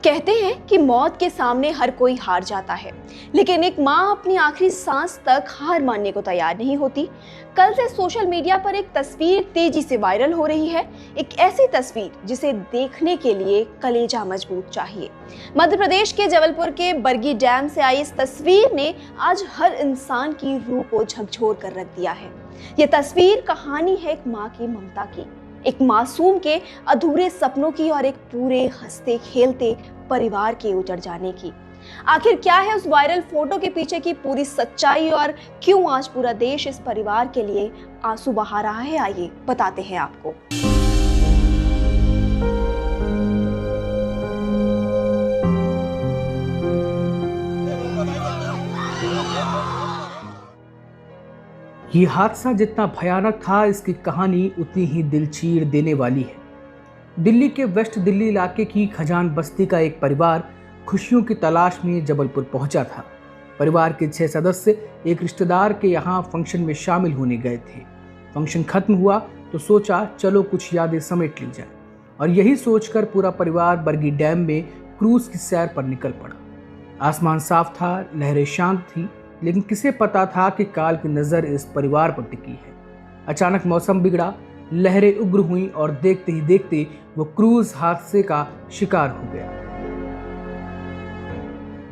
कहते हैं कि मौत के सामने हर कोई हार जाता है, लेकिन एक माँ अपनी आखिरी सांस तक हार मानने को तैयार नहीं होती। कल से सोशल मीडिया पर एक तस्वीर तेजी से वायरल हो रही है। एक ऐसी तस्वीर जिसे देखने के लिए कलेजा मजबूत चाहिए। मध्य प्रदेश के जबलपुर के बरगी डैम से आई इस तस्वीर ने आज हर इंसान की रूह को झकझोर कर रख दिया है। ये तस्वीर कहानी है एक माँ की ममता की, एक मासूम के अधूरे सपनों की और एक पूरे हंसते खेलते परिवार के उजड़ जाने की। आखिर क्या है उस वायरल फोटो के पीछे की पूरी सच्चाई और क्यों आज पूरा देश इस परिवार के लिए आंसू बहा रहा है, आइए बताते हैं आपको। ये हादसा जितना भयानक था, इसकी कहानी उतनी ही दिल चीर देने वाली है। दिल्ली के वेस्ट दिल्ली इलाके की खजान बस्ती का एक परिवार खुशियों की तलाश में जबलपुर पहुंचा था। परिवार के 6 सदस्य एक रिश्तेदार के यहाँ फंक्शन में शामिल होने गए थे। फंक्शन खत्म हुआ तो सोचा चलो कुछ यादें समेट ली जाए, और यही सोचकर पूरा परिवार बरगी डैम में क्रूज की सैर पर निकल पड़ा। आसमान साफ था, लहरें शांत थी, लेकिन किसे पता था कि काल की नजर इस परिवार पर टिकी है। अचानक मौसम बिगड़ा, लहरें उग्र हुईं और देखते ही देखते वो क्रूज हादसे का शिकार हो गया।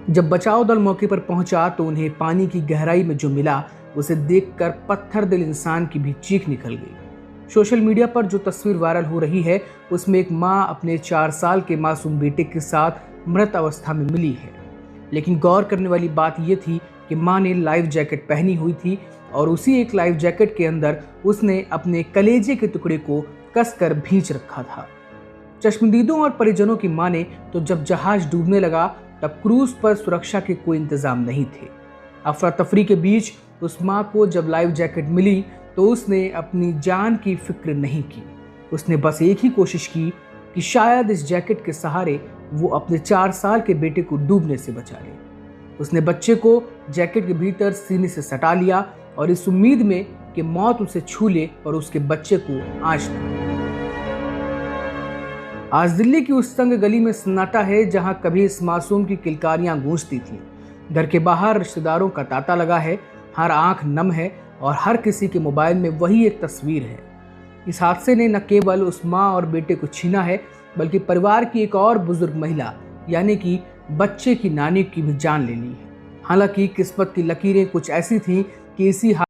जब बचाव दल मौके पर पहुंचा तो उन्हें पानी की गहराई में जो मिला उसे देखकर पत्थर दिल इंसान की भी चीख निकल गई। सोशल मीडिया पर जो तस्वीर वायरल हो रही है उसमें एक माँ अपने 4 साल के मासूम बेटे के साथ मृत अवस्था में मिली है। लेकिन गौर करने वाली बात यह थी कि माँ ने लाइफ जैकेट पहनी हुई थी और उसी एक लाइफ जैकेट के अंदर उसने अपने कलेजे के टुकड़े को कसकर भींच रखा था। चश्मदीदों और परिजनों की माने तो जब जहाज डूबने लगा तब क्रूज पर सुरक्षा के कोई इंतजाम नहीं थे। अफरा तफरी के बीच उस माँ को जब लाइफ जैकेट मिली तो उसने अपनी जान की फिक्र नहीं की। उसने बस एक ही कोशिश की कि शायद इस जैकेट के सहारे वो अपने 4 साल के बेटे को डूबने से बचा ले। उसने बच्चे को जैकेट के भीतर सीने से सटा लिया और इस उम्मीद में कि मौत उसे छू ले और उसके बच्चे को आंच न। आज दिल्ली की उस तंग गली में सन्नाटा है जहां कभी इस मासूम की किलकारियां गूंजती थीं। घर के बाहर रिश्तेदारों का तांता लगा है, हर आंख नम है और हर किसी के मोबाइल में वही एक तस्वीर है। इस हादसे ने न केवल उस माँ और बेटे को छीना है, बल्कि परिवार की एक और बुजुर्ग महिला यानी कि बच्चे की नानी की भी जान ले ली है। हालांकि किस्मत की लकीरें कुछ ऐसी थीं कि इसी